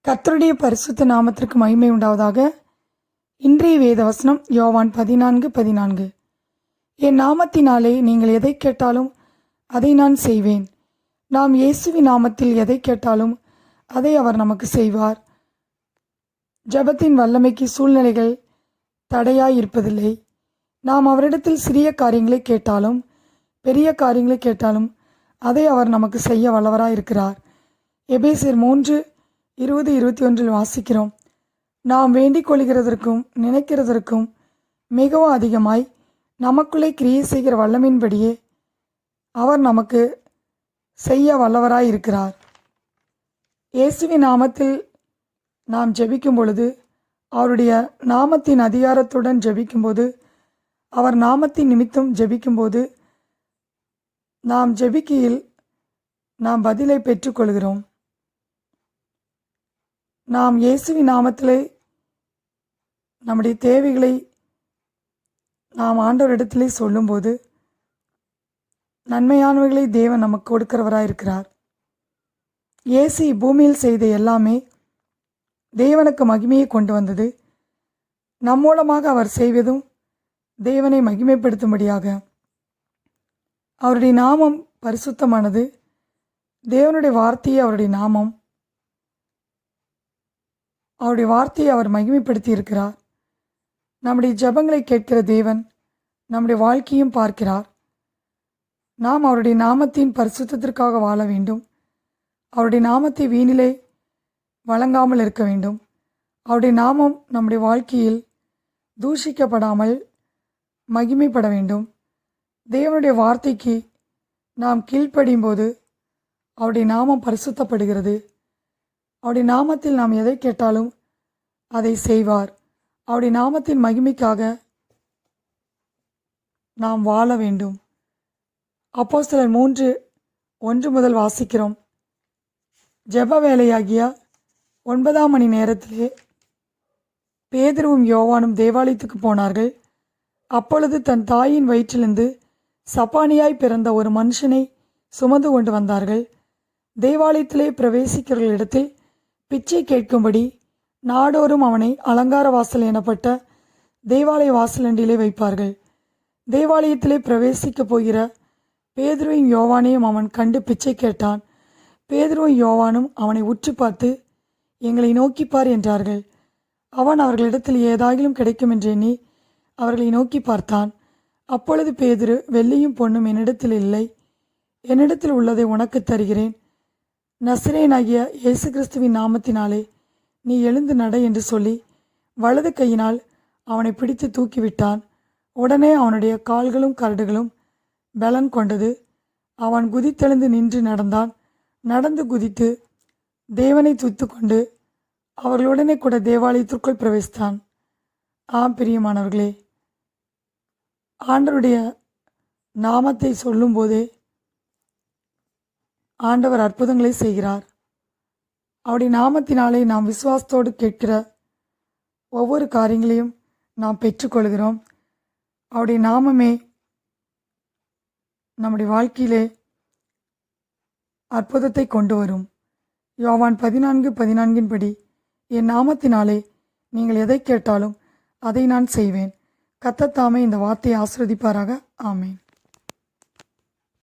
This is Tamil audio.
கர்த்தருடைய பரிசுத்த நாமத்திற்கு மகிமை உண்டாவதாக. இன்றைய வேத வசனம் யோவான் 14:14. என் நாமத்தினாலே நீங்கள் எதை கேட்டாலும் அதை நான் செய்வேன். நாம் இயேசுவின் நாமத்தில் எதை கேட்டாலும் அதை அவர் நமக்கு செய்வார். ஜெபத்தின் வல்லமைக்கு சூழ்நிலைகள் தடையாயிருப்பதில்லை. நாம் அவரிடத்தில் சிறிய காரியங்களை கேட்டாலும் பெரிய காரியங்களை கேட்டாலும் அதை அவர் நமக்கு செய்ய வல்லவராயிருக்கிறார். எபேசியர் 3:20-21 வாசிக்கிறோம். நாம் வேண்டிக் கொள்கிறதற்கும் நினைக்கிறதற்கும் மிகவும் அதிகமாய் நமக்குள்ளே கிரியை செய்கிற வல்லமையின்படியே அவர் நமக்கு செய்ய வல்லவராயிருக்கிறார். இயேசுவின் நாமத்தில் நாம் ஜெபிக்கும் பொழுது, அவருடைய நாமத்தின் அதிகாரத்துடன் ஜெபிக்கும்போது, அவர் நாமத்தின் நிமித்தம் ஜெபிக்கும்போது, நாம் ஜெபிக்கையில் நாம் பதிலை பெற்றுக்கொள்கிறோம். நாம் இயேசுவின் நாமத்திலே நம்முடைய தேவைகளை நாம் ஆண்டவரிடத்திலே சொல்லும்போது நன்மையானவைகளை தேவன் நமக்கு கொடுக்கிறவராயிருக்கிறார். இயேசு பூமியில் செய்த எல்லாமே தேவனுக்கு மகிமையை கொண்டு வந்தது. நம் மூலமாக அவர் செய்வதும் தேவனை மகிமைப்படுத்தும்படியாக. அவருடைய நாமம் பரிசுத்தமானது. தேவனுடைய வார்த்தையே அவருடைய நாமம். அவருடைய வார்த்தையை அவர் மகிமைப்படுத்தி இருக்கிறார். நம்முடைய ஜெபங்களை கேட்கிற தேவன் நம்முடைய வாழ்க்கையும் பார்க்கிறார். நாம் அவருடைய நாமத்தின் பரிசுத்தத்திற்காக வாழ வேண்டும். அவருடைய நாமத்தை வீணிலே வழங்காமல் இருக்க வேண்டும். அவருடைய நாமம் நம்முடைய வாழ்க்கையில் தூஷிக்கப்படாமல் மகிமைப்பட வேண்டும். தேவனுடைய வார்த்தைக்கு நாம் கீழ்ப்படியும் போது அவருடைய நாமம் பரிசுத்தப்படுகிறது. அவருடைய நாமத்தில் நாம் எதை கேட்டாலும் அதை செய்வார். அவருடைய நாமத்தின் மகிமைக்காக நாம் வாழ வேண்டும். அப்போஸ்தலர் 3:1 வாசிக்கிறோம். ஜெப வேலையாகிய 9ஆம் மணி நேரத்திலே பேதுருவும் யோவானும் தேவாலயத்துக்கு போனார்கள். அப்பொழுது தன் தாயின் வயிற்றிலிருந்து சப்பானியாய் பிறந்த ஒரு மனுஷனை சுமந்து கொண்டு வந்தார்கள். தேவாலயத்திலே பிரவேசிக்கிறவர்களிடத்தில் பிச்சை கேட்கும்படி நாடோறும் அவனை அலங்கார வாசல் எனப்பட்ட தேவாலய வாசலண்டிலே வைப்பார்கள். தேவாலயத்திலே பிரவேசிக்கப் போகிற பேதுருவையும் யோவானையும் அவன் கண்டு பிச்சை கேட்டான். பேதுருவும் யோவானும் அவனை உற்று பார்த்து, எங்களை நோக்கிப்பார் என்றார்கள். அவன் அவர்களிடத்தில் ஏதாகிலும் கிடைக்கும் என்று எண்ணி அவர்களை நோக்கி பார்த்தான். அப்பொழுது பேதுரு, வெள்ளியும் பொன்னும் என்னிடத்தில் இல்லை, என்னிடத்தில் உள்ளதை உனக்கு தருகிறேன். நசரேயனாகிய இயேசு கிறிஸ்துவின் நாமத்தினாலே நீ எழுந்து நட என்று சொல்லி வலது கையினால் அவனை பிடித்து தூக்கிவிட்டான். உடனே அவனுடைய கால்களும் கரடுகளும் பலன் கொண்டது. அவன் குதித்தெழுந்து நின்று நடந்தான். நடந்து குதித்து தேவனை துதித்து கொண்டு அவர்களுடனே கூட தேவாலயத்திற்குள் பிரவேசித்தான். பிரியமானவர்களே, ஆண்டவருடைய நாமத்தை சொல்லும்போதே ஆண்டவர் அற்புதங்களை செய்கிறார். அவருடைய நாமத்தினாலே நாம் விசுவாசத்தோடு கேட்கிற ஒவ்வொரு காரியங்களையும் நாம் பெற்றுக்கொள்கிறோம். அவருடைய நாமமே நம்முடைய வாழ்க்கையிலே அற்புதத்தை கொண்டு வரும். யோவான் 14:14 படி, என் நாமத்தினாலே நீங்கள் எதை கேட்டாலும் அதை நான் செய்வேன். கர்த்தர் தாமே இந்த வார்த்தையை ஆசீர்வதிப்பாராக. ஆமென்.